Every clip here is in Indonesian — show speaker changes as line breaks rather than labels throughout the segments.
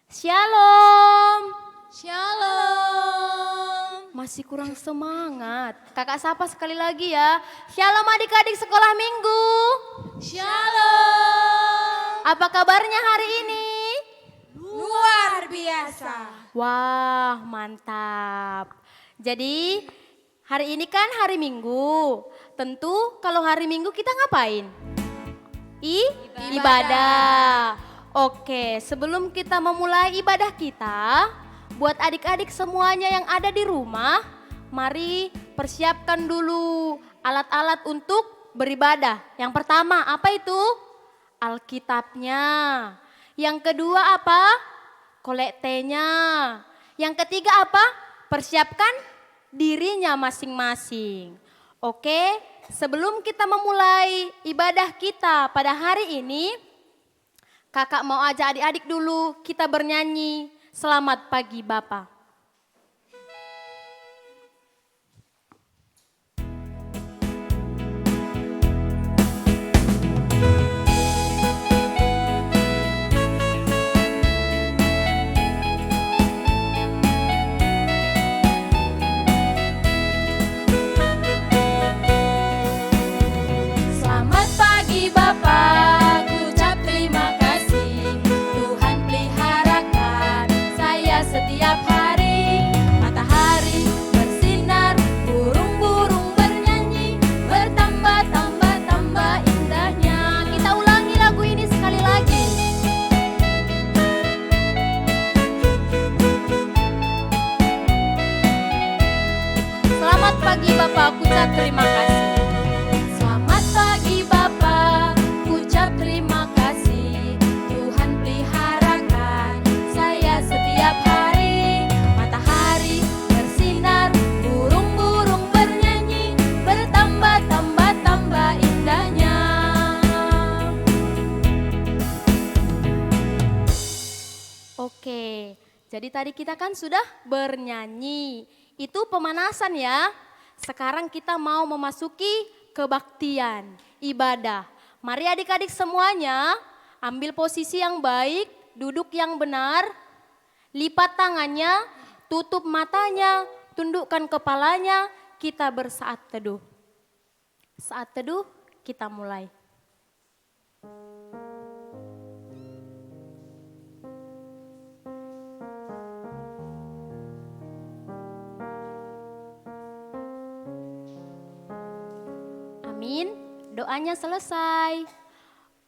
Shalom.
Shalom.
Masih kurang semangat. Kakak sapa sekali lagi ya. Shalom adik-adik sekolah minggu.
Shalom.
Apa kabarnya hari ini?
Luar biasa.
Wah, mantap. Jadi hari ini kan hari Minggu. Tentu kalau hari Minggu kita ngapain? Ibadah. Oke, sebelum kita memulai ibadah kita, buat adik-adik semuanya yang ada di rumah, mari persiapkan dulu alat-alat untuk beribadah. Yang pertama, apa itu? Alkitabnya. Yang kedua apa? Kolektenya. Yang ketiga apa? Persiapkan dirinya masing-masing. Oke, sebelum kita memulai ibadah kita pada hari ini, kakak mau ajak adik-adik dulu kita bernyanyi Selamat Pagi Bapa.
Selamat pagi Bapak, ucap terima kasih. Tuhan peliharakan saya setiap hari. Matahari bersinar, burung-burung bernyanyi, bertambah-tambah indahnya.
Kita ulangi lagu ini sekali lagi. Selamat pagi Bapak, ucap terima kasih.
Selamat pagi Bapak, ucap terima kasih. Tuhan peliharakan saya setiap hari. Matahari bersinar, burung-burung bernyanyi, bertambah-tambah indahnya.
Oke, jadi tadi kita kan sudah bernyanyi. Itu pemanasan ya. Sekarang kita mau memasuki kebaktian, ibadah. Mari adik-adik semuanya ambil posisi yang baik, duduk yang benar, lipat tangannya, tutup matanya, tundukkan kepalanya, kita bersaat teduh. Saat teduh kita mulai. Amin, doanya selesai.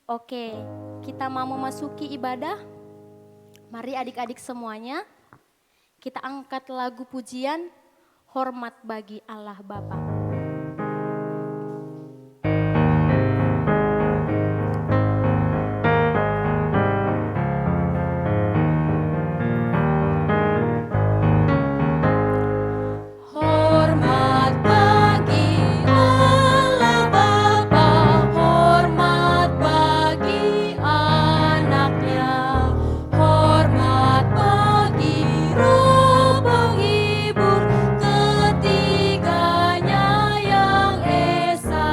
Oke, kita mau memasuki ibadah. Mari adik-adik semuanya, kita angkat lagu pujian Hormat Bagi Allah Bapa.
Hormat bagi Allah Bapa, hormat bagi anaknya, hormat bagi Roh penghibur ketiganya yang esa.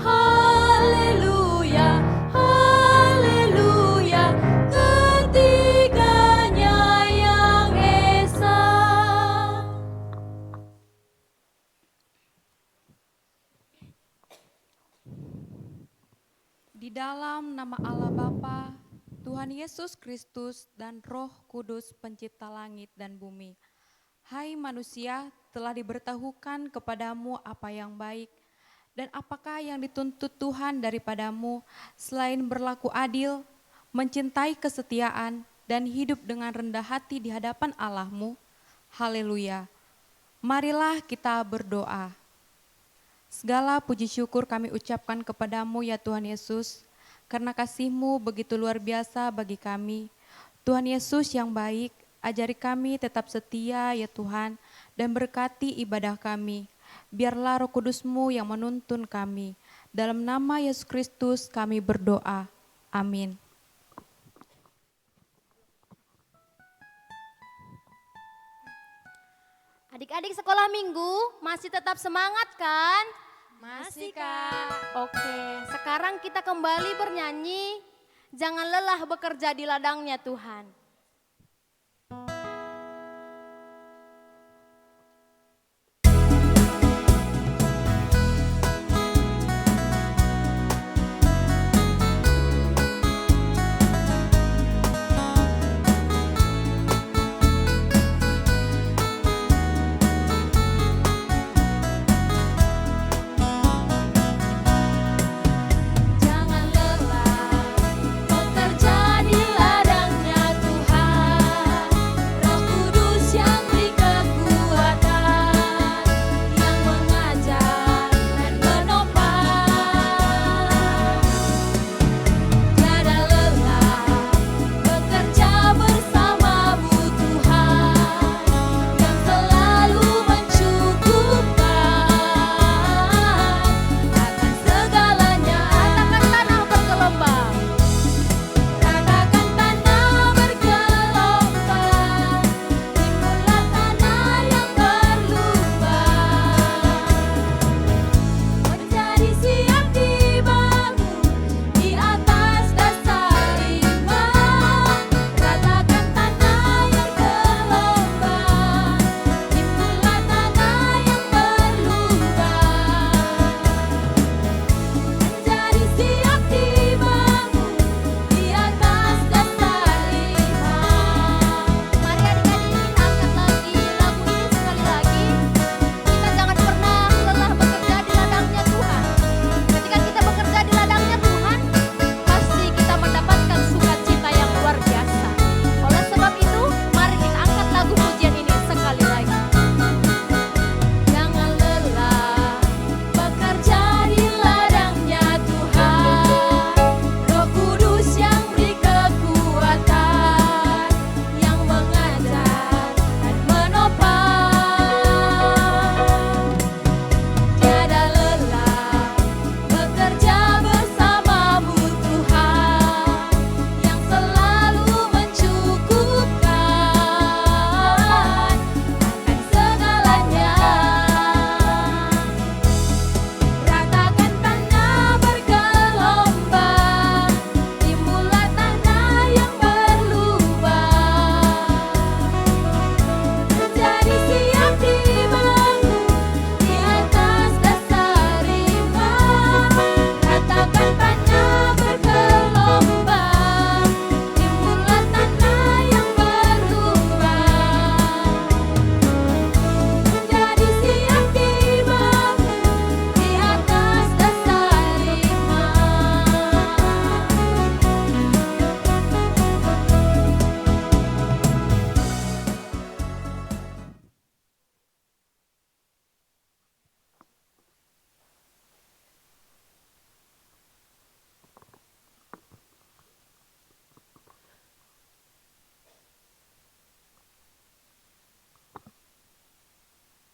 Haleluya, haleluya, ketiganya yang esa.
Di dalam nama Allah Bapa, Tuhan Yesus Kristus dan Roh Kudus pencipta langit dan bumi. Hai manusia, telah diberitahukan kepadamu apa yang baik dan apakah yang dituntut Tuhan daripadamu selain berlaku adil, mencintai kesetiaan dan hidup dengan rendah hati di hadapan Allahmu. Haleluya. Marilah kita berdoa. Segala puji syukur kami ucapkan kepadamu ya Tuhan Yesus, karena kasih-Mu begitu luar biasa bagi kami. Tuhan Yesus yang baik, ajari kami tetap setia ya Tuhan, dan berkati ibadah kami. Biarlah Roh Kudus-Mu yang menuntun kami. Dalam nama Yesus Kristus kami berdoa. Amin.
Adik-adik sekolah minggu masih tetap semangat kan?
Masih Kak.
Oke, sekarang kita kembali bernyanyi. Jangan lelah bekerja di ladangnya Tuhan.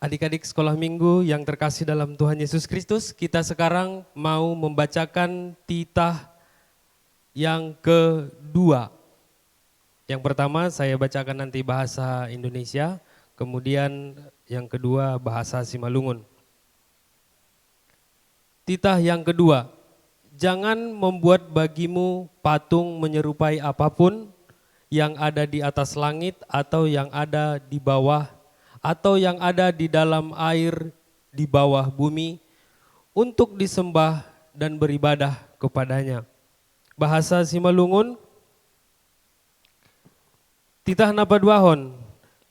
Adik-adik sekolah minggu yang terkasih dalam Tuhan Yesus Kristus, kita sekarang mau membacakan titah yang kedua. Yang pertama saya bacakan nanti bahasa Indonesia, kemudian yang kedua bahasa Simalungun. Titah yang kedua, jangan membuat bagimu patung menyerupai apapun yang ada di atas langit atau yang ada di bawah atau yang ada di dalam air di bawah bumi untuk disembah dan beribadah kepadanya. Bahasa Simalungun, titah napa duahon,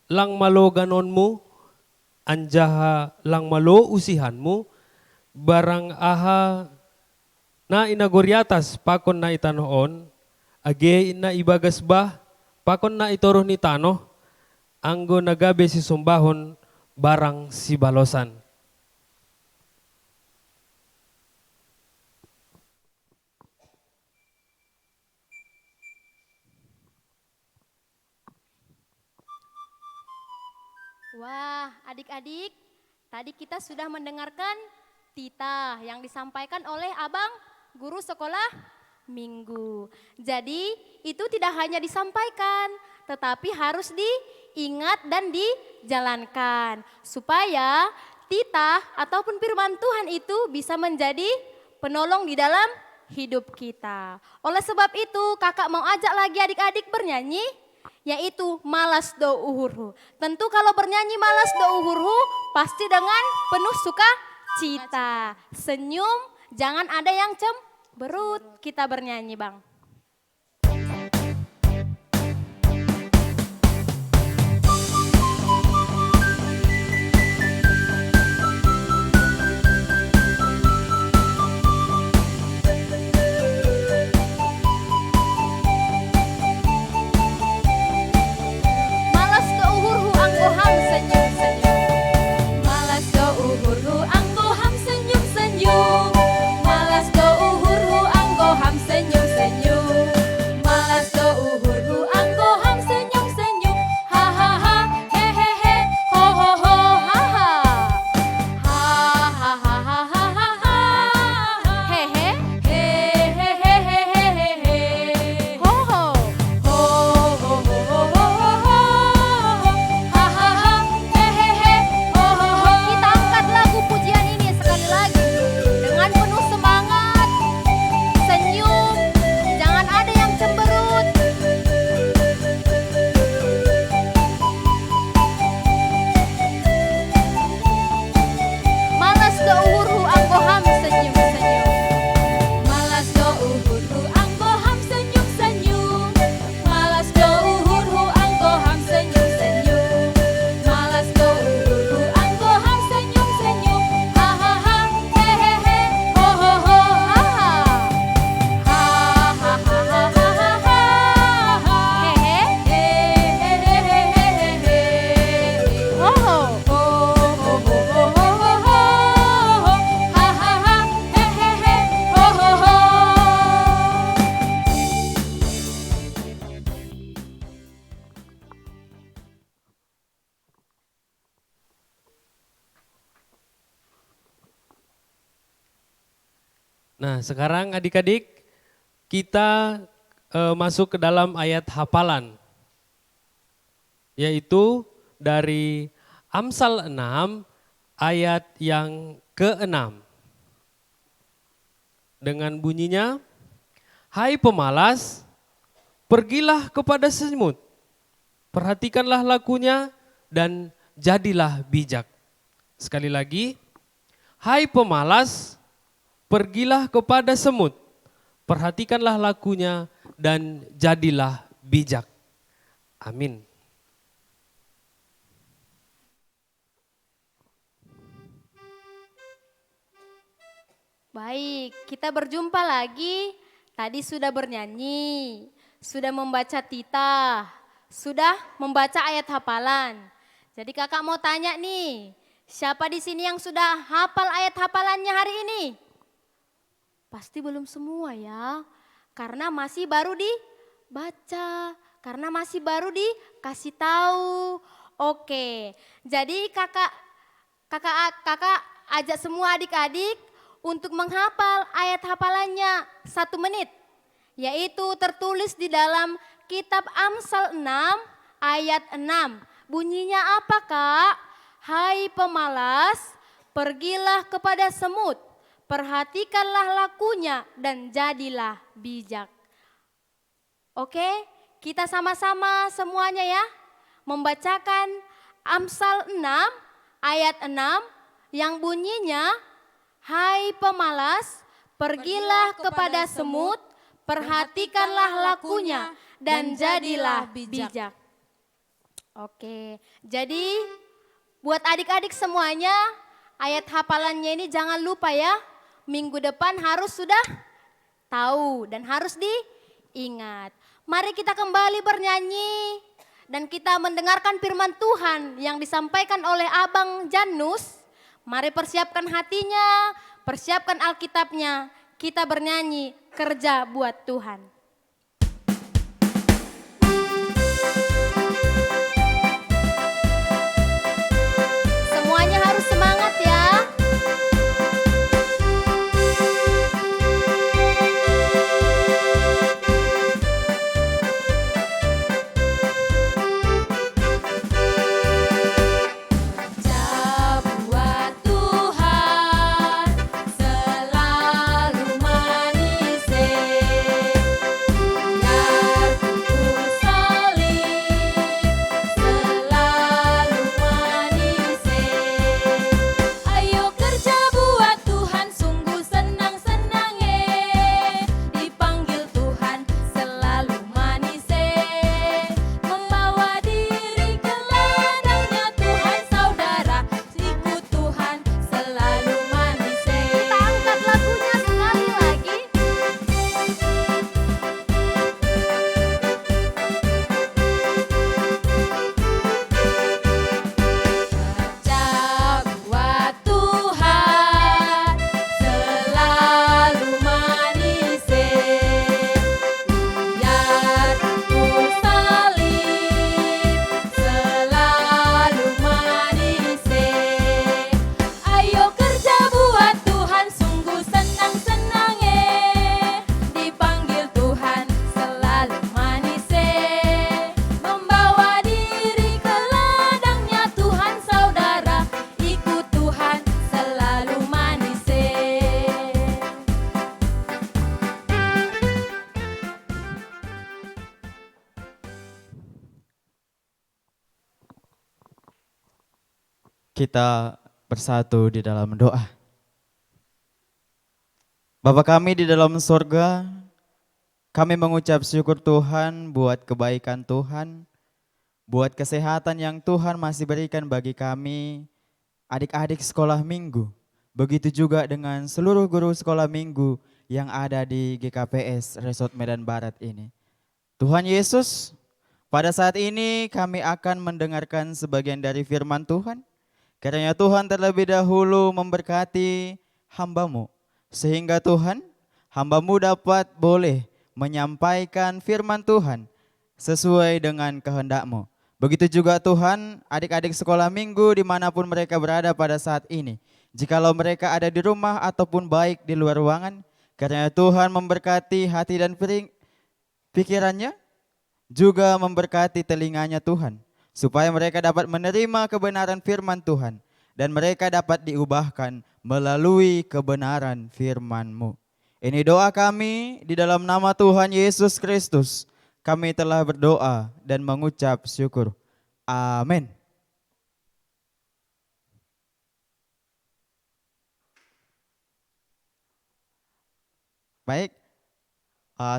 lang malo ganonmu, anjaha lang malo usihanmu, barang aha na inagoriatas pakon na itanoon, age na ibagas bah, pakon na itoroh ni tanoh, anggo nagabe si sumbahon barang si balosan.
Wah, adik-adik, tadi kita sudah mendengarkan titah yang disampaikan oleh Abang Guru Sekolah Minggu. Jadi itu tidak hanya disampaikan, tetapi harus diingat dan dijalankan. Supaya titah ataupun firman Tuhan itu bisa menjadi penolong di dalam hidup kita. Oleh sebab itu kakak mau ajak lagi adik-adik bernyanyi, yaitu Malas Do Uhurhu. Tentu kalau bernyanyi Malas Do Uhurhu pasti dengan penuh sukacita. Senyum, jangan ada yang cemberut. Kita bernyanyi, Bang. Malas do uhurhu anggo ham senyum-senyum.
Malas do uhurhu anggo ham senyum-senyum. Malas do uhurhu anggo ham senyum-senyum. Malas do uhurhu anggo ham senyum-senyum. Ha ha ha, he he he, ho ho ho, ha ha. Ha ha ha ha ha ha ha.
Hehe,
He he he he he he he.
ho ho.
Ho ho ho ho ho ho ho. Ha ha ha, he he he, ho ho ho.
Kita angkat lagu pujian ini sekali lagi dengan penuh semangat, senyum, jangan ada yang cemberut. Malas do uhurhu anggo ham senyum-senyum.
Malas do uhurhu anggo ham senyum-senyum. Malas do uhurhu anggo ham senyum-senyum. Malas do uhurhu anggo ham senyum-senyum. Ha ha ha, he he he, ho ho ho, ha ha. Ha ha ha ha ha ha ha.
Hehe,
He he he he he he he.
ho ho.
Ho ho ho ho ho ho ho. Ha ha ha, he he he, ho ho ho.
Nah sekarang adik-adik kita masuk ke dalam ayat hafalan. Yaitu dari Amsal 6 ayat yang ke-6. Dengan bunyinya, hai pemalas, pergilah kepada semut, perhatikanlah lakunya dan jadilah bijak. Sekali lagi, hai pemalas, pergilah kepada semut, perhatikanlah lakunya dan jadilah bijak. Amin.
Baik, kita berjumpa lagi. Tadi sudah bernyanyi, sudah membaca titah, sudah membaca ayat hafalan. Jadi kakak mau tanya nih, siapa di sini yang sudah hafal ayat hafalannya hari ini? Pasti belum semua ya, karena masih baru dibaca, karena masih baru dikasih tahu. Oke, jadi kakak Kakak ajak semua adik-adik untuk menghafal ayat hafalannya 1 menit. Yaitu tertulis di dalam kitab Amsal 6 ayat 6. Bunyinya apa Kak? Hai pemalas, pergilah kepada semut, perhatikanlah lakunya dan jadilah bijak. Oke, kita sama-sama semuanya ya membacakan Amsal 6 ayat 6 yang bunyinya, hai pemalas, pergilah kepada semut, perhatikanlah lakunya dan jadilah bijak. Oke, jadi buat adik-adik semuanya, ayat hafalannya ini jangan lupa ya. Minggu depan harus sudah tahu dan harus diingat. Mari kita kembali bernyanyi dan kita mendengarkan firman Tuhan yang disampaikan oleh Abang Janus. Mari persiapkan hatinya, persiapkan Alkitabnya. Kita bernyanyi kerja buat Tuhan. Semuanya harus semangat ya.
Buat Tuhan selalu manis, biar pukul salib selalu manis. Ayo kerja buat Tuhan, sungguh senang-senang, dipanggil Tuhan selalu manis, membawa diri ke ladangnya Tuhan, saudara ikut Tuhan selalu manis.
Kita angkat lagunya sekali lagi.
Kerja buat Tuhan selalu manis, biar pukul salib selalu manis. Ayo kerja buat Tuhan, sungguh senang-senang, dipanggil Tuhan selalu manis, membawa diri ke ladangnya Tuhan, saudara ikut Tuhan selalu manis.
Kita bersatu di dalam doa. Bapa kami di dalam sorga, kami mengucap syukur Tuhan buat kebaikan Tuhan, buat kesehatan yang Tuhan masih berikan bagi kami, adik-adik sekolah minggu. Begitu juga dengan seluruh guru sekolah minggu yang ada di GKPS Resort Medan Barat ini. Tuhan Yesus, pada saat ini kami akan mendengarkan sebagian dari firman Tuhan. Kiranya Tuhan terlebih dahulu memberkati hamba-Mu, sehingga Tuhan, hamba-Mu dapat boleh menyampaikan firman Tuhan sesuai dengan kehendak-Mu. Begitu juga Tuhan, adik-adik sekolah minggu dimanapun mereka berada pada saat ini. Jikalau mereka ada di rumah ataupun baik di luar ruangan, kiranya Tuhan memberkati hati dan pikirannya, juga memberkati telinganya Tuhan, supaya mereka dapat menerima kebenaran firman Tuhan dan mereka dapat diubahkan melalui kebenaran firman-Mu. Ini doa kami di dalam nama Tuhan Yesus Kristus. Kami telah berdoa dan mengucap syukur. Amin. Baik,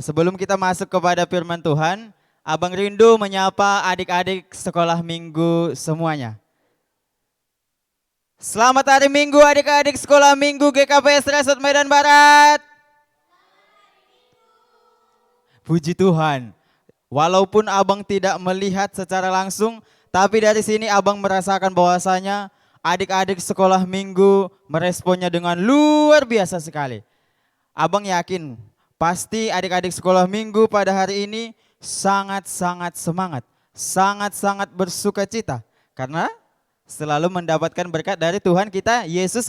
sebelum kita masuk kepada firman Tuhan, Abang rindu menyapa adik-adik sekolah minggu semuanya. Selamat hari Minggu adik-adik sekolah minggu GKPS Resort Medan Barat. Puji Tuhan, walaupun abang tidak melihat secara langsung, tapi dari sini abang merasakan bahwasanya adik-adik sekolah minggu meresponnya dengan luar biasa sekali. Abang yakin pasti adik-adik sekolah minggu pada hari ini sangat-sangat semangat, sangat-sangat bersuka cita. Karena selalu mendapatkan berkat dari Tuhan kita Yesus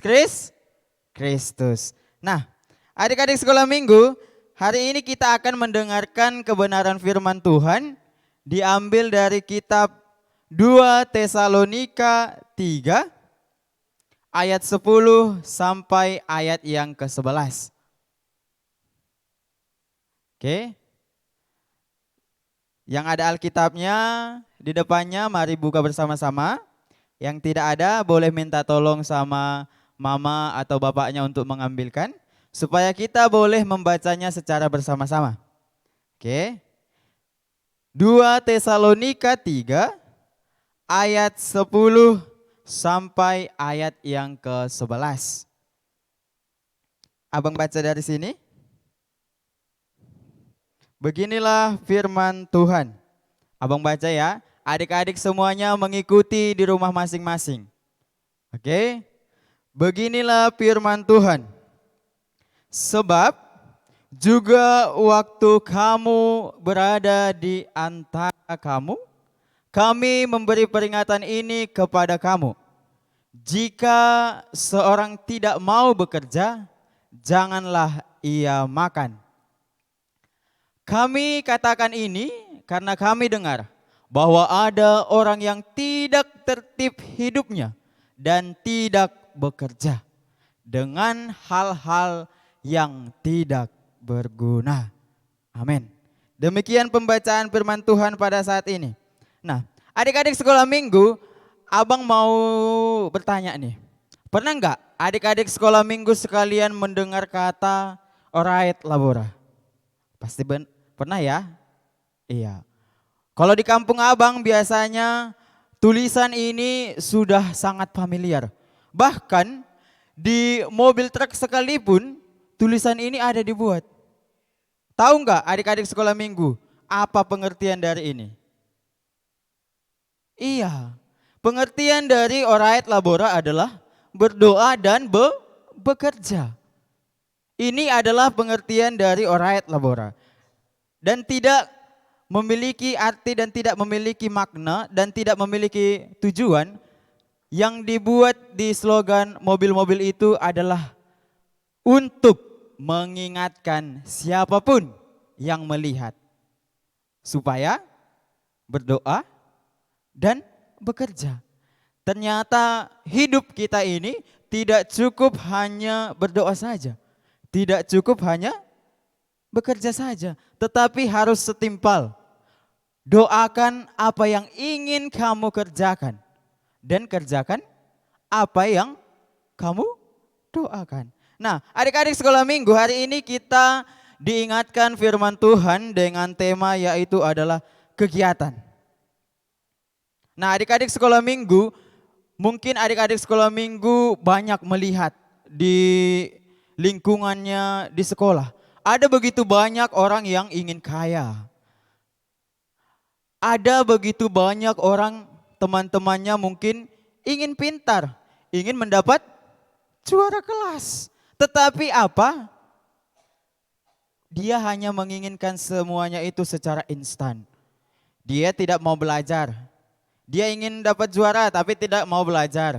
Kristus. Nah, adik-adik sekolah minggu, hari ini kita akan mendengarkan kebenaran firman Tuhan diambil dari kitab 2 Tesalonika 3 ayat 10 sampai ayat yang ke-11. Oke. Yang ada Alkitabnya di depannya, mari buka bersama-sama. Yang tidak ada boleh minta tolong sama mama atau bapaknya untuk mengambilkan, supaya kita boleh membacanya secara bersama-sama. Oke. 2 Tesalonika 3 ayat 10 sampai ayat yang ke-11. Abang baca dari sini. Beginilah firman Tuhan. Abang baca ya. Adik-adik semuanya mengikuti di rumah masing-masing. Oke. Beginilah firman Tuhan. Sebab juga waktu kamu berada di antara kamu, kami memberi peringatan ini kepada kamu. Jika seorang tidak mau bekerja, janganlah ia makan. Kami katakan ini karena kami dengar bahwa ada orang yang tidak tertib hidupnya dan tidak bekerja dengan hal-hal yang tidak berguna. Amin. Demikian pembacaan firman Tuhan pada saat ini. Nah, adik-adik sekolah minggu, abang mau bertanya nih. Pernah enggak adik-adik sekolah minggu sekalian mendengar kata Orait Labora? Pasti pernah ya? Iya. Kalau di kampung abang biasanya tulisan ini sudah sangat familiar. Bahkan di mobil truk sekalipun tulisan ini ada dibuat. Tahu enggak adik-adik sekolah minggu apa pengertian dari ini? Iya, pengertian dari Orait Labora adalah berdoa dan bekerja. Ini adalah pengertian dari Orait Labora. Dan tidak memiliki arti dan tidak memiliki makna dan tidak memiliki tujuan. Yang dibuat di slogan mobil-mobil itu adalah untuk mengingatkan siapapun yang melihat supaya berdoa dan bekerja. Ternyata hidup kita ini tidak cukup hanya berdoa saja, tidak cukup hanya bekerja saja, tetapi harus setimpal. Doakan apa yang ingin kamu kerjakan dan kerjakan apa yang kamu doakan. Nah, adik-adik sekolah minggu, hari ini kita diingatkan firman Tuhan dengan tema yaitu adalah kegiatan. Nah, adik-adik sekolah minggu, mungkin adik-adik sekolah minggu banyak melihat di lingkungannya di sekolah. Ada begitu banyak orang yang ingin kaya. Ada begitu banyak orang, teman-temannya mungkin ingin pintar, ingin mendapat juara kelas. Tetapi apa? Dia hanya menginginkan semuanya itu secara instan. Dia tidak mau belajar. Dia ingin dapat juara tapi tidak mau belajar.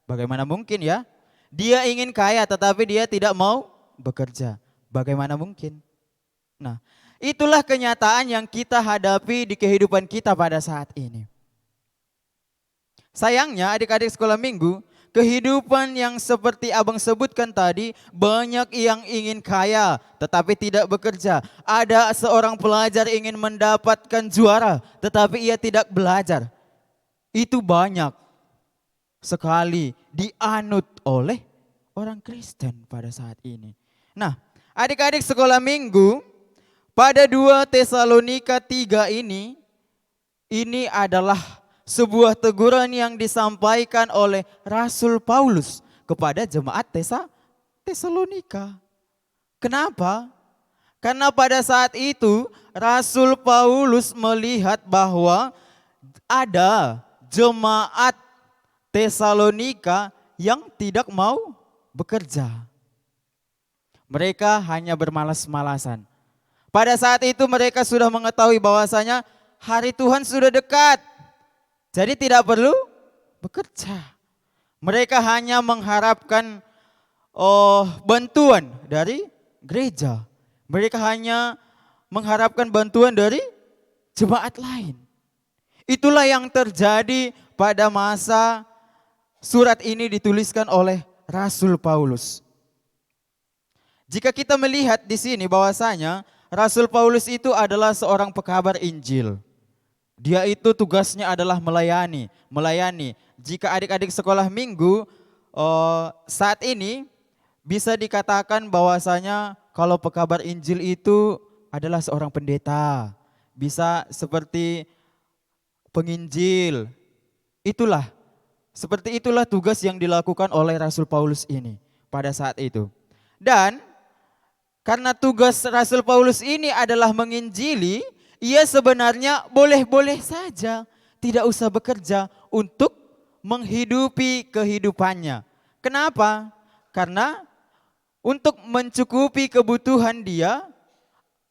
Bagaimana mungkin ya? Dia ingin kaya tetapi dia tidak mau bekerja. Bagaimana mungkin? Nah, itulah kenyataan yang kita hadapi di kehidupan kita pada saat ini. Sayangnya adik-adik sekolah minggu, kehidupan yang seperti abang sebutkan tadi, banyak yang ingin kaya tetapi tidak bekerja. Ada seorang pelajar ingin mendapatkan juara tetapi ia tidak belajar. Itu banyak sekali dianut oleh orang Kristen pada saat ini. Nah, adik-adik sekolah minggu, pada 2 Tesalonika 3 ini adalah sebuah teguran yang disampaikan oleh Rasul Paulus kepada jemaat Tesalonika. Kenapa? Karena pada saat itu Rasul Paulus melihat bahwa ada jemaat Tesalonika yang tidak mau bekerja. Mereka hanya bermalas-malasan. Pada saat itu mereka sudah mengetahui bahwasanya hari Tuhan sudah dekat. Jadi tidak perlu bekerja. Mereka hanya mengharapkan bantuan dari gereja. Mereka hanya mengharapkan bantuan dari jemaat lain. Itulah yang terjadi pada masa surat ini dituliskan oleh Rasul Paulus. Jika kita melihat di sini bahwasanya Rasul Paulus itu adalah seorang pekabar Injil. Dia itu tugasnya adalah melayani. Jika adik-adik sekolah minggu saat ini bisa dikatakan bahwasanya kalau pekabar Injil itu adalah seorang pendeta. Bisa seperti penginjil. Seperti itulah tugas yang dilakukan oleh Rasul Paulus ini pada saat itu. Dan karena tugas Rasul Paulus ini adalah menginjili, ia sebenarnya boleh-boleh saja tidak usah bekerja untuk menghidupi kehidupannya. Kenapa? Karena untuk mencukupi kebutuhan dia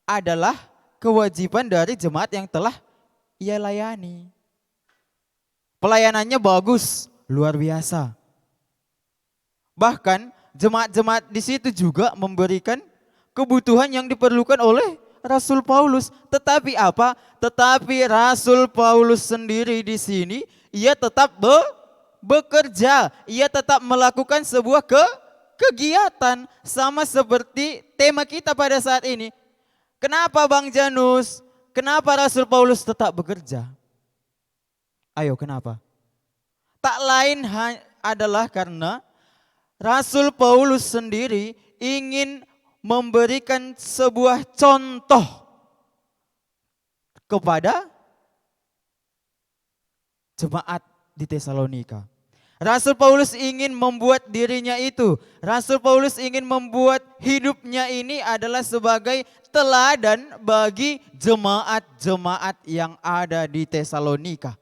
adalah kewajiban dari jemaat yang telah ia layani. Pelayanannya bagus, luar biasa. Bahkan jemaat-jemaat di situ juga memberikan kebutuhan yang diperlukan oleh Rasul Paulus. Tetapi apa? Tetapi Rasul Paulus sendiri di sini, ia tetap bekerja. Ia tetap melakukan sebuah kegiatan. Sama seperti tema kita pada saat ini. Kenapa Bang Janus? Kenapa Rasul Paulus tetap bekerja? Ayo kenapa? Tak lain adalah karena Rasul Paulus sendiri ingin memberikan sebuah contoh kepada jemaat di Tesalonika. Rasul Paulus ingin membuat dirinya itu, Rasul Paulus ingin membuat hidupnya ini adalah sebagai teladan bagi jemaat-jemaat yang ada di Tesalonika.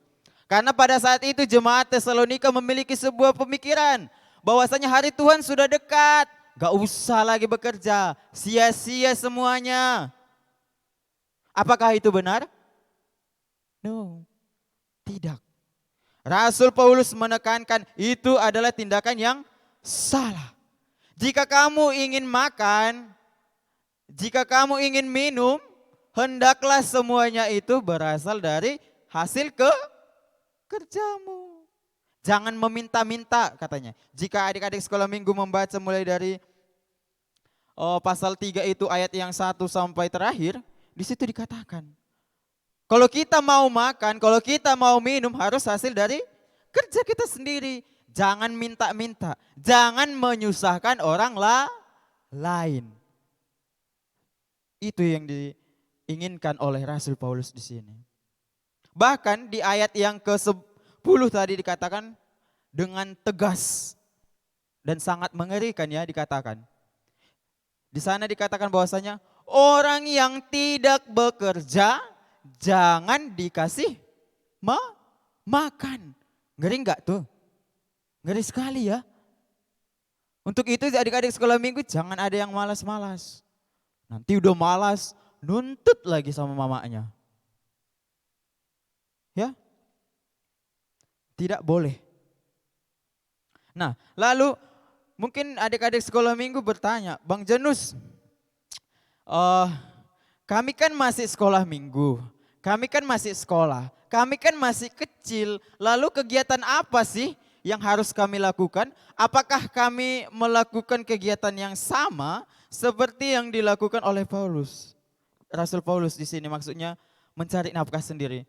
Karena pada saat itu jemaat Tesalonika memiliki sebuah pemikiran bahwasanya hari Tuhan sudah dekat. Gak usah lagi bekerja, sia-sia semuanya. Apakah itu benar? No, tidak. Rasul Paulus menekankan itu adalah tindakan yang salah. Jika kamu ingin makan, jika kamu ingin minum, hendaklah semuanya itu berasal dari hasil kerjamu. Jangan meminta-minta katanya. Jika adik-adik sekolah minggu membaca mulai dari pasal 3 itu ayat yang 1 sampai terakhir, di situ dikatakan. Kalau kita mau makan, kalau kita mau minum harus hasil dari kerja kita sendiri. Jangan minta-minta, jangan menyusahkan orang lain. Itu yang diinginkan oleh Rasul Paulus di sini. Bahkan di ayat yang ke-10 tadi dikatakan dengan tegas dan sangat mengerikan ya dikatakan. Di sana dikatakan bahwasanya orang yang tidak bekerja jangan dikasih makan. Ngeri enggak tuh? Ngeri sekali ya. Untuk itu adik-adik sekolah minggu jangan ada yang malas-malas. Nanti udah malas nuntut lagi sama mamanya. Ya? Tidak boleh. Nah, lalu mungkin adik-adik sekolah minggu bertanya, Bang Janus, kami kan masih sekolah minggu, kami kan masih sekolah, kami kan masih kecil, lalu kegiatan apa sih yang harus kami lakukan? Apakah kami melakukan kegiatan yang sama seperti yang dilakukan oleh Paulus? Rasul Paulus di sini maksudnya mencari nafkah sendiri.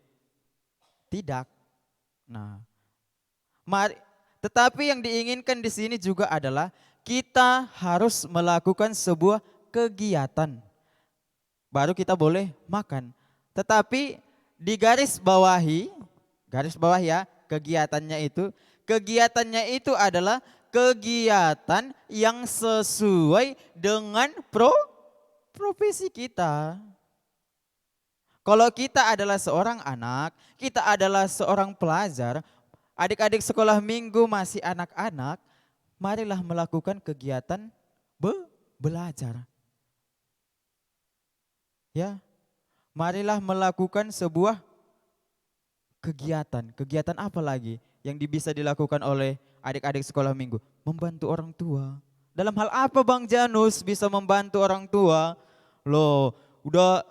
Tidak. Nah, tetapi yang diinginkan di sini juga adalah kita harus melakukan sebuah kegiatan. Baru kita boleh makan. Tetapi di garis bawah ya kegiatannya itu adalah kegiatan yang sesuai dengan profesi kita. Kalau kita adalah seorang anak, kita adalah seorang pelajar, adik-adik sekolah minggu masih anak-anak, marilah melakukan kegiatan belajar. Ya, marilah melakukan sebuah kegiatan. Kegiatan apa lagi? yang bisa dilakukan oleh adik-adik sekolah minggu? Membantu orang tua. Dalam hal apa Bang Janus bisa membantu orang tua? Loh, udah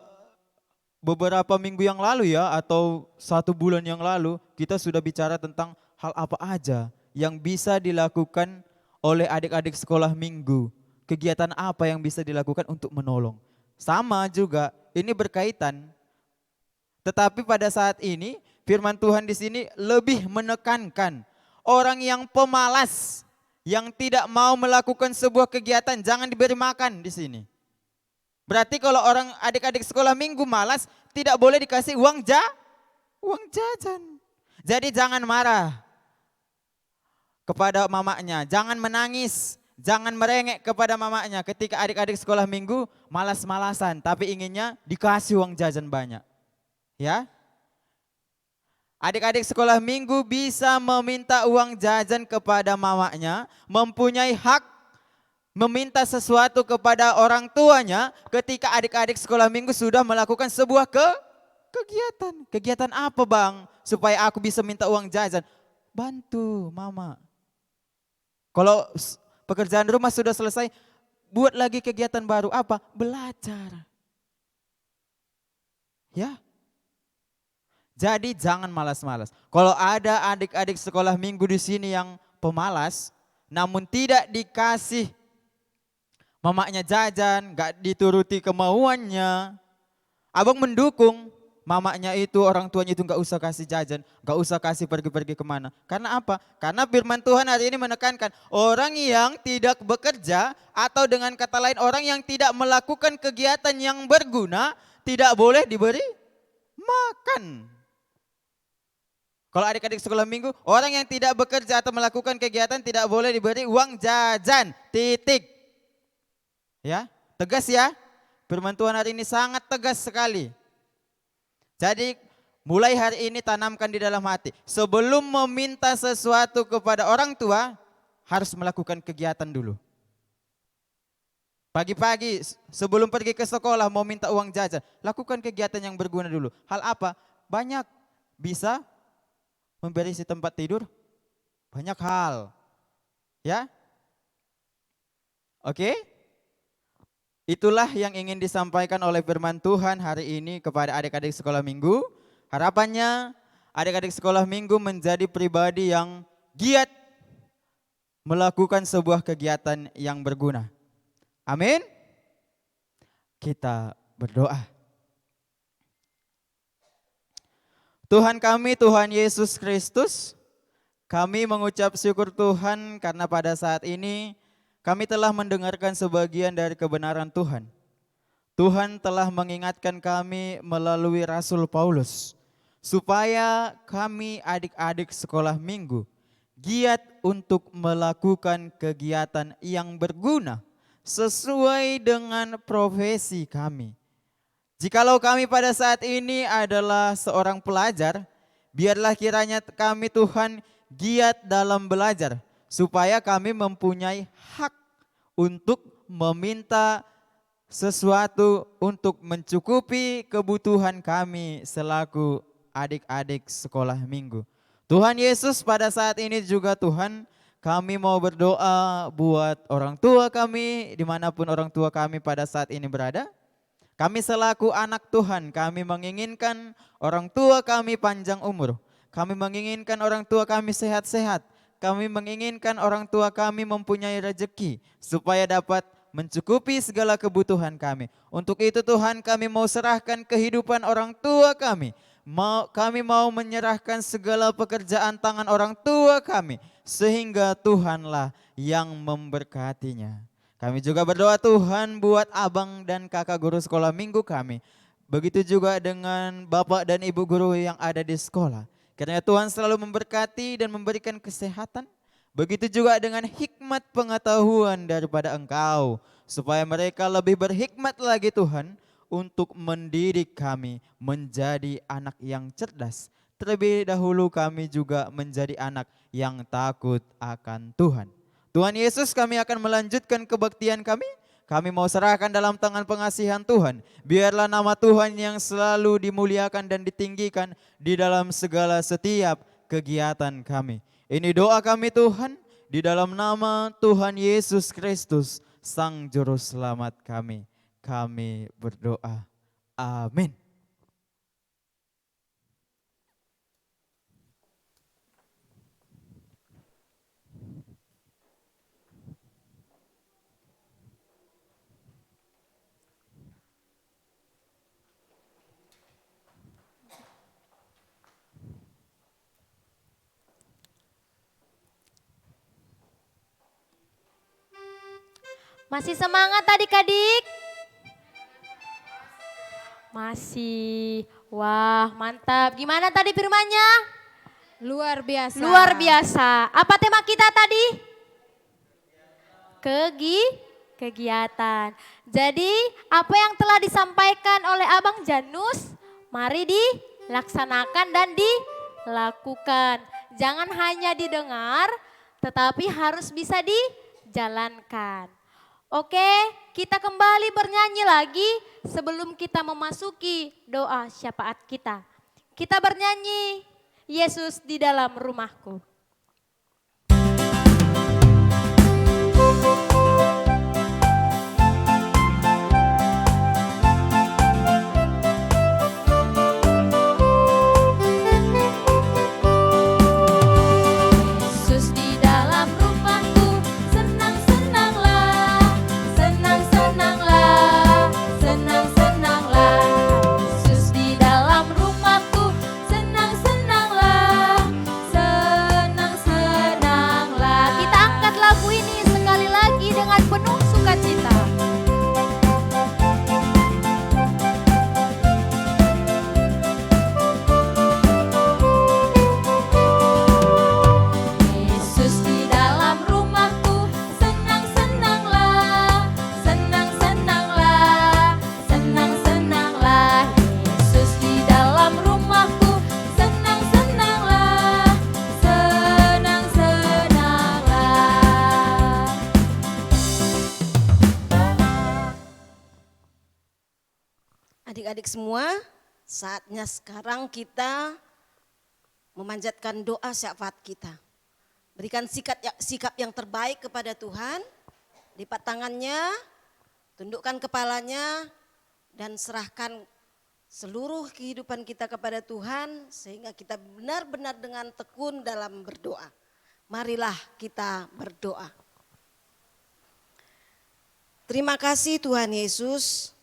beberapa minggu yang lalu ya, atau 1 bulan yang lalu, kita sudah bicara tentang hal apa aja yang bisa dilakukan oleh adik-adik sekolah minggu. Kegiatan apa yang bisa dilakukan untuk menolong. Sama juga, ini berkaitan. Tetapi pada saat ini firman Tuhan di sini lebih menekankan orang yang pemalas, yang tidak mau melakukan sebuah kegiatan, jangan diberi makan di sini. Berarti kalau orang adik-adik sekolah minggu malas, tidak boleh dikasih uang jajan. Jadi jangan marah kepada mamanya, jangan menangis, jangan merengek kepada mamanya ketika adik-adik sekolah minggu malas-malasan, tapi inginnya dikasih uang jajan banyak. Ya, adik-adik sekolah minggu bisa meminta uang jajan kepada mamanya, mempunyai hak meminta sesuatu kepada orang tuanya ketika adik-adik sekolah minggu sudah melakukan sebuah kegiatan. Kegiatan apa Bang? Supaya aku bisa minta uang jajan. Bantu mama. Kalau pekerjaan rumah sudah selesai, buat lagi kegiatan baru. Apa? Belajar. Ya. Jadi jangan malas-malas. Kalau ada adik-adik sekolah minggu di sini yang pemalas, namun tidak dikasih mamanya jajan, gak dituruti kemauannya, abang mendukung mamanya itu, orang tuanya itu gak usah kasih jajan, gak usah kasih pergi-pergi kemana. Karena apa? Karena firman Tuhan hari ini menekankan orang yang tidak bekerja, atau dengan kata lain orang yang tidak melakukan kegiatan yang berguna, tidak boleh diberi makan. Kalau adik-adik sekolah minggu, orang yang tidak bekerja atau melakukan kegiatan tidak boleh diberi uang jajan, titik. Ya, tegas ya. Firman Tuhan hari ini sangat tegas sekali. Jadi mulai hari ini tanamkan di dalam hati. Sebelum meminta sesuatu kepada orang tua, harus melakukan kegiatan dulu. Pagi-pagi sebelum pergi ke sekolah mau minta uang jajan, lakukan kegiatan yang berguna dulu. Hal apa? Banyak, bisa memberisi tempat tidur, banyak hal. Ya? Oke? Itulah yang ingin disampaikan oleh firman Tuhan hari ini kepada adik-adik sekolah minggu. Harapannya adik-adik sekolah minggu menjadi pribadi yang giat melakukan sebuah kegiatan yang berguna. Amin. Kita berdoa. Tuhan kami, Tuhan Yesus Kristus, kami mengucap syukur Tuhan karena pada saat ini kami telah mendengarkan sebagian dari kebenaran Tuhan. Tuhan telah mengingatkan kami melalui Rasul Paulus, supaya kami adik-adik sekolah minggu giat untuk melakukan kegiatan yang berguna sesuai dengan profesi kami. Jikalau kami pada saat ini adalah seorang pelajar, biarlah kiranya kami Tuhan giat dalam belajar, supaya kami mempunyai hak untuk meminta sesuatu untuk mencukupi kebutuhan kami selaku adik-adik sekolah minggu. Tuhan Yesus, pada saat ini juga Tuhan, kami mau berdoa buat orang tua kami, dimanapun orang tua kami pada saat ini berada. Kami selaku anak Tuhan, kami menginginkan orang tua kami panjang umur. Kami menginginkan orang tua kami sehat-sehat. Kami menginginkan orang tua kami mempunyai rezeki supaya dapat mencukupi segala kebutuhan kami. Untuk itu Tuhan, kami mau serahkan kehidupan orang tua kami. Kami mau menyerahkan segala pekerjaan tangan orang tua kami, sehingga Tuhanlah yang memberkatinya. Kami juga berdoa Tuhan buat abang dan kakak guru sekolah minggu kami. Begitu juga dengan bapak dan ibu guru yang ada di sekolah. Kiranya Tuhan selalu memberkati dan memberikan kesehatan. Begitu juga dengan hikmat pengetahuan daripada Engkau. Supaya mereka lebih berhikmat lagi Tuhan untuk mendidik kami menjadi anak yang cerdas. Terlebih dahulu kami juga menjadi anak yang takut akan Tuhan. Tuhan Yesus, kami akan melanjutkan kebaktian kami. Kami mau serahkan dalam tangan pengasihan Tuhan. Biarlah nama Tuhan yang selalu dimuliakan dan ditinggikan di dalam segala setiap kegiatan kami. Ini doa kami Tuhan, di dalam nama Tuhan Yesus Kristus, Sang Juru Selamat kami. Kami berdoa. Amin.
Masih semangat adik-adik? Masih. Wah, mantap. Gimana tadi firmannya?
Luar biasa.
Luar biasa. Apa tema kita tadi? Kegiatan. Jadi, apa yang telah disampaikan oleh Abang Janus, mari dilaksanakan dan dilakukan. Jangan hanya didengar, tetapi harus bisa dijalankan. Oke, kita kembali bernyanyi lagi sebelum kita memasuki doa syafaat kita. Kita bernyanyi, Yesus di dalam rumahku.
Yesus di dalam rumahku, senang-senanglah, senang-senanglah, senang-senanglah. Yesus di dalam rumahku, senang-senanglah, senang-senanglah.
Kita angkat lagu ini sekali lagi dengan penuh sukacita.
Yesus di dalam rumahku, senang-senanglah, senang-senanglah, senang-senanglah. Yesus di dalam rumahku, senang-senanglah, senang-senanglah.
Adik-adik semua, saatnya sekarang kita memanjatkan doa syafaat kita. Berikan sikap yang terbaik kepada Tuhan, lipat tangannya, tundukkan kepalanya, dan serahkan seluruh kehidupan kita kepada Tuhan sehingga kita benar-benar dengan tekun dalam berdoa. Marilah kita berdoa. Terima kasih Tuhan Yesus.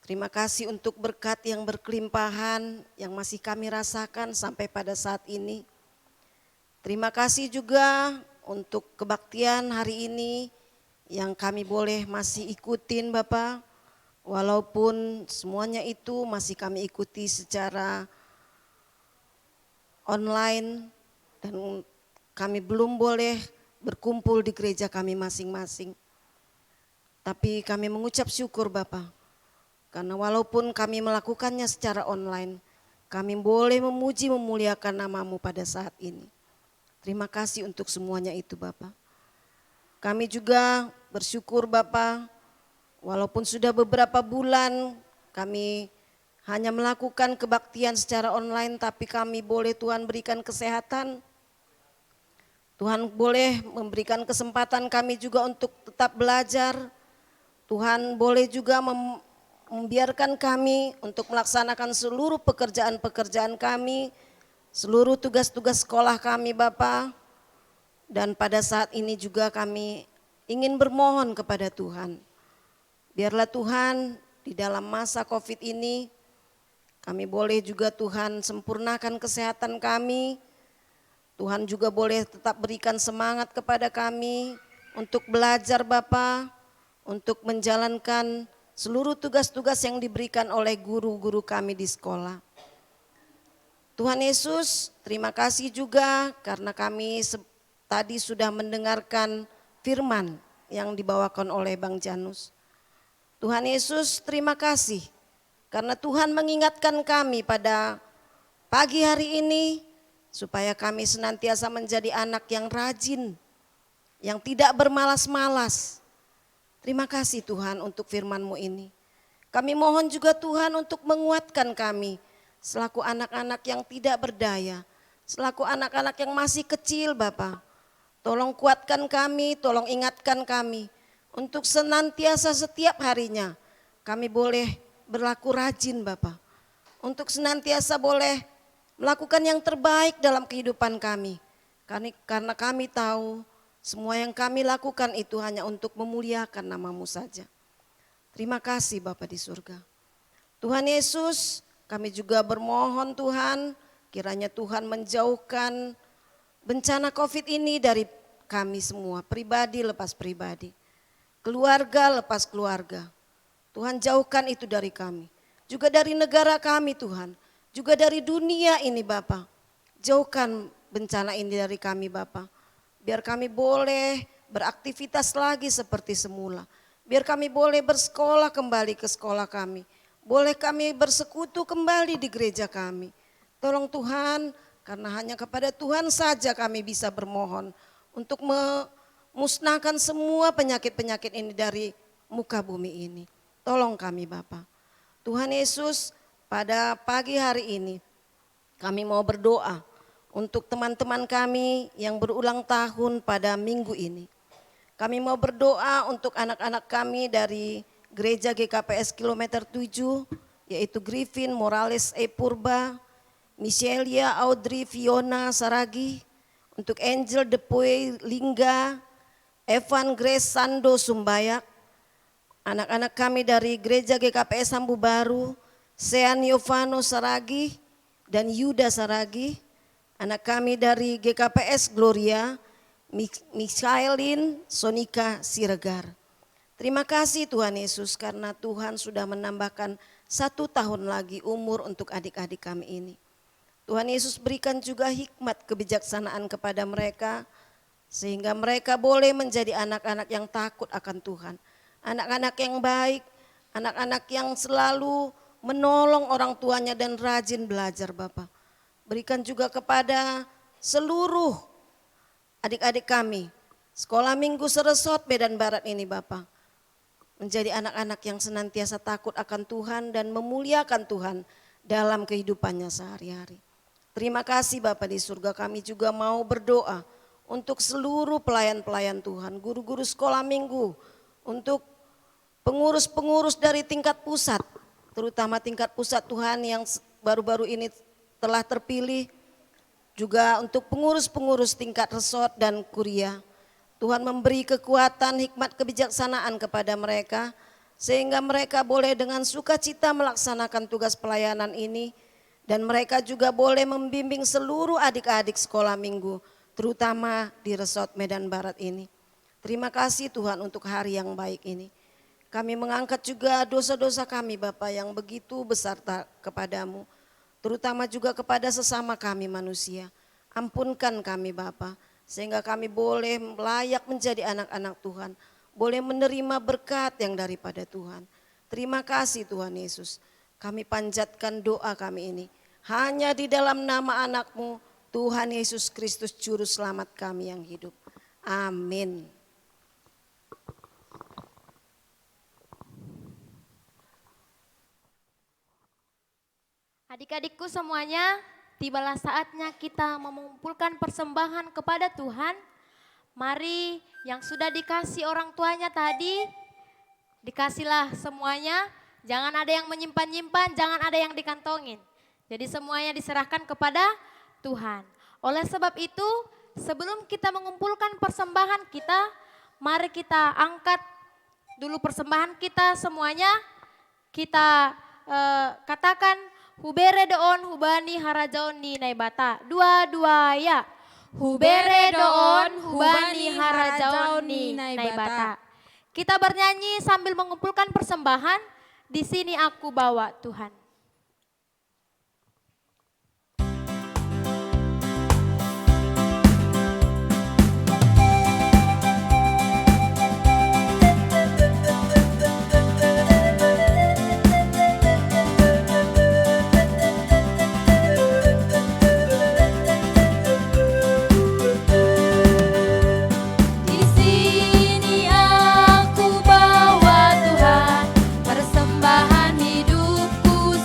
Terima kasih untuk berkat yang berkelimpahan yang masih kami rasakan sampai pada saat ini. Terima kasih juga untuk kebaktian hari ini yang kami boleh masih ikutin Bapak. Walaupun semuanya itu masih kami ikuti secara online dan kami belum boleh berkumpul di gereja kami masing-masing. Tapi kami mengucap syukur Bapak. Karena walaupun kami melakukannya secara online, kami boleh memuji memuliakan nama-Mu pada saat ini. Terima kasih untuk semuanya itu Bapak. Kami juga bersyukur Bapak, walaupun sudah beberapa bulan kami hanya melakukan kebaktian secara online, tapi kami boleh Tuhan berikan kesehatan. Tuhan boleh memberikan kesempatan kami juga untuk tetap belajar. Tuhan boleh juga membiarkan kami untuk melaksanakan seluruh pekerjaan-pekerjaan kami, seluruh tugas-tugas sekolah kami Bapa. Dan pada saat ini juga kami ingin bermohon kepada Tuhan. Biarlah Tuhan di dalam masa COVID ini kami boleh juga Tuhan sempurnakan kesehatan kami. Tuhan juga boleh tetap berikan semangat kepada kami untuk belajar Bapa, untuk menjalankan seluruh tugas-tugas yang diberikan oleh guru-guru kami di sekolah. Tuhan Yesus, terima kasih juga karena kami tadi sudah mendengarkan firman yang dibawakan oleh Bang Janus. Tuhan Yesus, terima kasih karena Tuhan mengingatkan kami pada pagi hari ini supaya kami senantiasa menjadi anak yang rajin, yang tidak bermalas-malas. Terima kasih Tuhan untuk firman-Mu ini. Kami mohon juga Tuhan untuk menguatkan kami selaku anak-anak yang tidak berdaya. selaku anak-anak yang masih kecil Bapa. Tolong kuatkan kami, tolong ingatkan kami untuk senantiasa setiap harinya kami boleh berlaku rajin Bapa. Untuk senantiasa boleh melakukan yang terbaik dalam kehidupan kami. Karena kami tahu semua yang kami lakukan itu hanya untuk memuliakan nama-Mu saja. Terima kasih Bapa di surga. Tuhan Yesus, kami juga bermohon Tuhan, kiranya Tuhan menjauhkan bencana COVID ini dari kami semua, pribadi lepas pribadi, keluarga lepas keluarga. Tuhan jauhkan itu dari kami, juga dari negara kami Tuhan, juga dari dunia ini Bapa. Jauhkan bencana ini dari kami Bapa, biar kami boleh beraktivitas lagi seperti semula. Biar kami boleh bersekolah kembali ke sekolah kami, boleh kami bersekutu kembali di gereja kami. Tolong Tuhan, karena hanya kepada Tuhan saja kami bisa bermohon untuk memusnahkan semua penyakit-penyakit ini dari muka bumi ini. Tolong kami Bapa. Tuhan Yesus, pada pagi hari ini kami mau berdoa untuk teman-teman kami yang berulang tahun pada minggu ini. Kami mau berdoa untuk anak-anak kami dari Gereja GKPS Kilometer 7, yaitu Griffin Morales E. Purba, Michelia Audrey Fiona Saragi, untuk Angel Depoy Lingga, Evan Grace Sando Sumbayak, anak-anak kami dari Gereja GKPS Sambu Baru, Sean Yovano Saragi dan Yuda Saragi, anak kami dari GKPS Gloria, Mikhailin Sonika Siregar. Terima kasih Tuhan Yesus karena Tuhan sudah menambahkan 1 tahun lagi umur untuk adik-adik kami ini. Tuhan Yesus berikan juga hikmat kebijaksanaan kepada mereka sehingga mereka boleh menjadi anak-anak yang takut akan Tuhan. Anak-anak yang baik, anak-anak yang selalu menolong orang tuanya dan rajin belajar Bapak. Berikan juga kepada seluruh adik-adik kami, sekolah minggu Seresot Medan Barat ini Bapak, menjadi anak-anak yang senantiasa takut akan Tuhan dan memuliakan Tuhan dalam kehidupannya sehari-hari. Terima kasih Bapak di surga, kami juga mau berdoa untuk seluruh pelayan-pelayan Tuhan, guru-guru sekolah minggu, untuk pengurus-pengurus dari tingkat pusat, terutama tingkat pusat Tuhan yang baru-baru ini telah terpilih, juga untuk pengurus-pengurus tingkat resort dan kuria. Tuhan memberi kekuatan, hikmat, kebijaksanaan kepada mereka sehingga mereka boleh dengan sukacita melaksanakan tugas pelayanan ini dan mereka juga boleh membimbing seluruh adik-adik sekolah minggu terutama di resort Medan Barat ini. Terima kasih Tuhan untuk hari yang baik ini. Kami mengangkat juga dosa-dosa kami Bapa yang begitu besar kepadamu, terutama juga kepada sesama kami manusia. Ampunkan kami Bapa, sehingga kami boleh layak menjadi anak-anak Tuhan, boleh menerima berkat yang daripada Tuhan. Terima kasih Tuhan Yesus, kami panjatkan doa kami ini hanya di dalam nama anak-Mu, Tuhan Yesus Kristus Juru Selamat kami yang hidup. Amin.
Adik-adikku semuanya, tibalah saatnya kita mengumpulkan persembahan kepada Tuhan. Mari yang sudah dikasih orang tuanya tadi, dikasihlah semuanya. Jangan ada yang menyimpan-nyimpan, jangan ada yang dikantongin. Jadi semuanya diserahkan kepada Tuhan. Oleh sebab itu, sebelum kita mengumpulkan persembahan kita, mari kita angkat dulu persembahan kita semuanya. Kita katakan, Hubere doon hubani harajaon ni naibata. Dua-dua ya. Hubere doon hubani harajaon ni naibata. Kita bernyanyi sambil mengumpulkan persembahan. Di sini aku bawa Tuhan.
Di sini aku bawa Tuhan, persembahan hidupku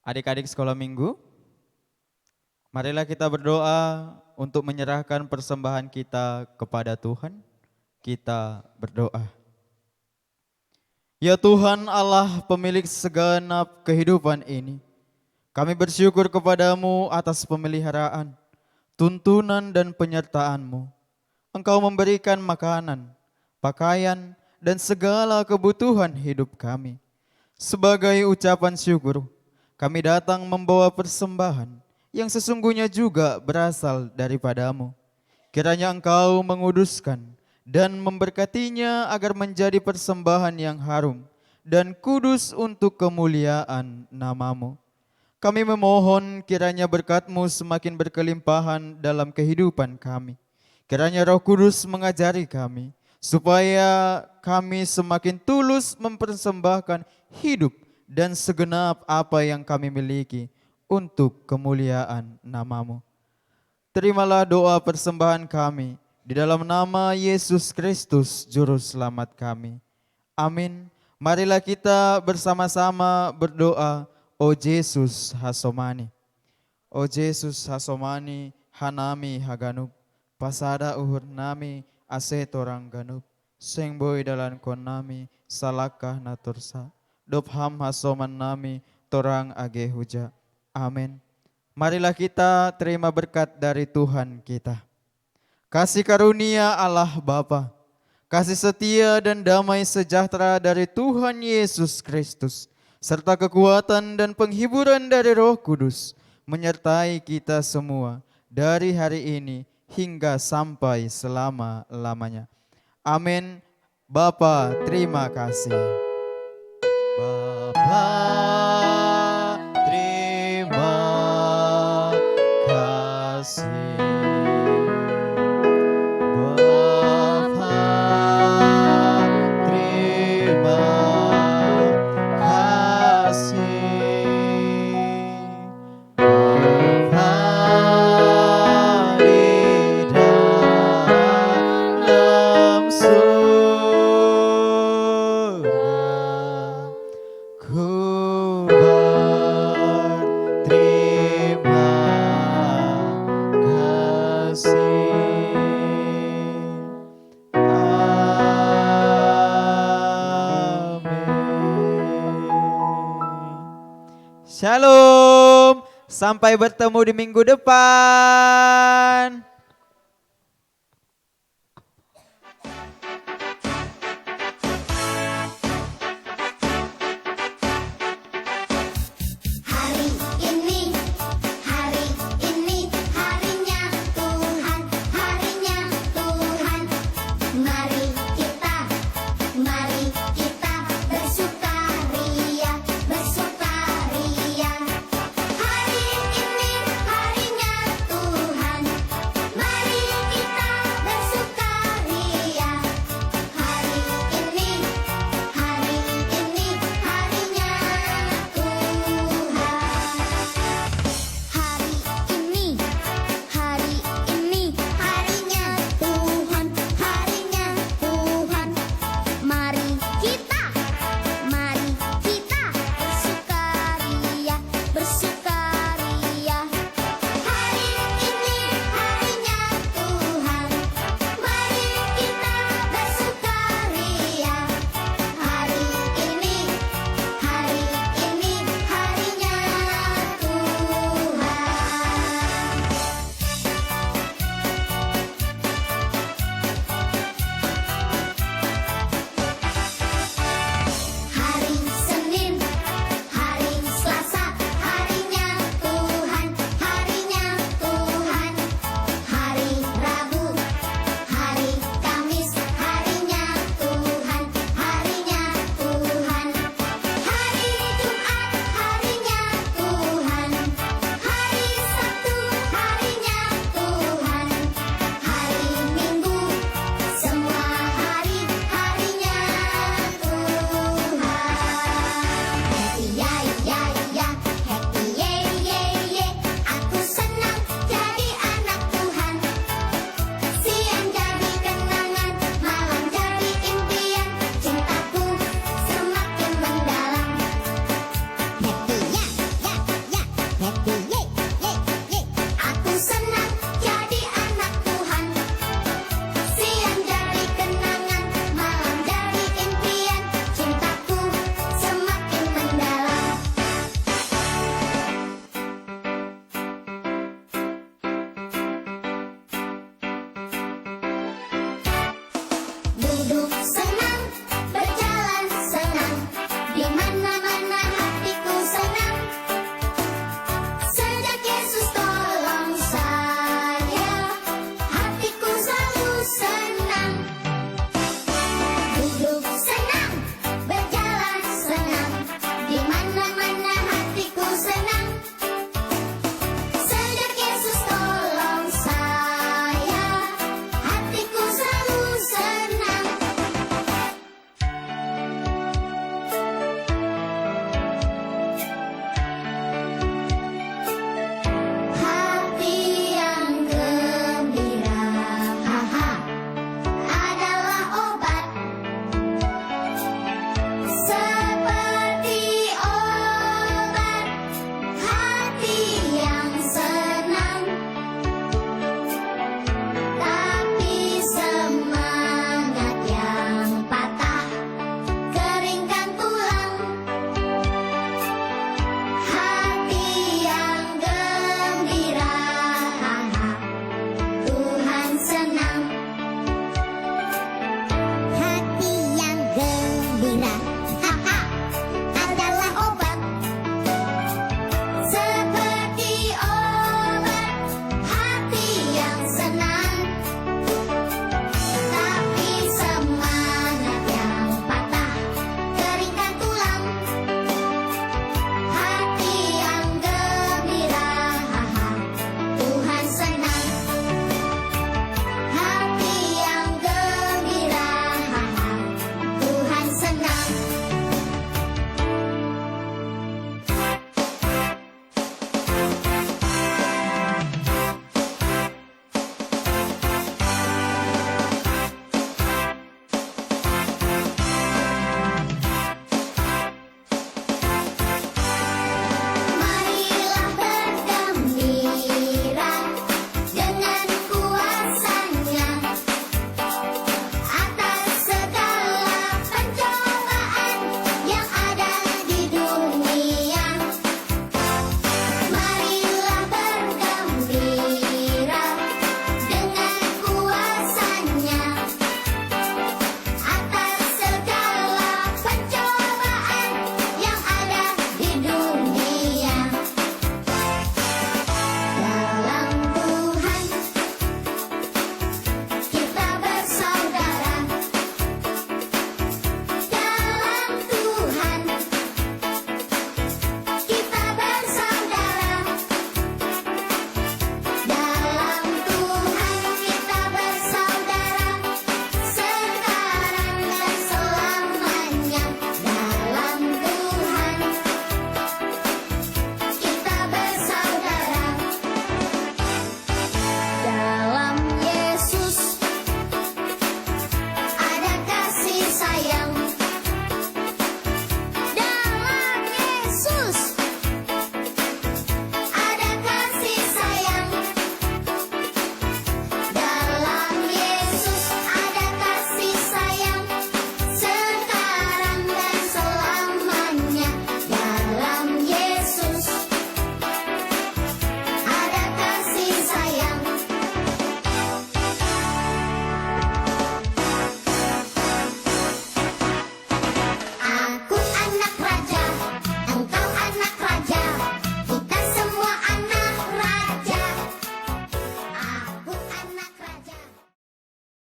Adik-adik sekolah minggu, marilah kita berdoa untuk menyerahkan persembahan kita kepada Tuhan. Kita berdoa. Ya Tuhan Allah pemilik segenap kehidupan ini, kami bersyukur kepadamu atas pemeliharaan, tuntunan dan penyertaan-Mu. Engkau memberikan makanan, pakaian, dan segala kebutuhan hidup kami. Sebagai ucapan syukur, kami datang membawa persembahan yang sesungguhnya juga berasal daripadamu. Kiranya Engkau menguduskan dan memberkatinya agar menjadi persembahan yang harum dan kudus untuk kemuliaan nama-Mu. Kami memohon kiranya berkat-Mu semakin berkelimpahan dalam kehidupan kami. Kiranya Roh Kudus mengajari kami supaya kami semakin tulus mempersembahkan hidup dan segenap apa yang kami miliki untuk kemuliaan nama-Mu. Terimalah doa persembahan kami di dalam nama Yesus Kristus Juru Selamat kami. Amin. Marilah kita bersama-sama berdoa. O Yesus Hasomani. O Yesus Hasomani hanami haganup. Pasada uhur nami ase torang ganup. Seng boy dalan kon nami salakah natursa. Dop ham hasoman nami torang age huja. Amin. Marilah kita terima berkat dari Tuhan kita. Kasih karunia Allah Bapa, kasih setia dan damai sejahtera dari Tuhan Yesus Kristus, serta kekuatan dan penghiburan dari Roh Kudus menyertai kita semua dari hari ini hingga sampai selama-lamanya. Amin. Bapa, terima kasih. Bapa, terima kasih. Bapa, terima kasih. Bapa di dalam surga, ku berterima kasih. Amin. Shalom, sampai bertemu di minggu depan.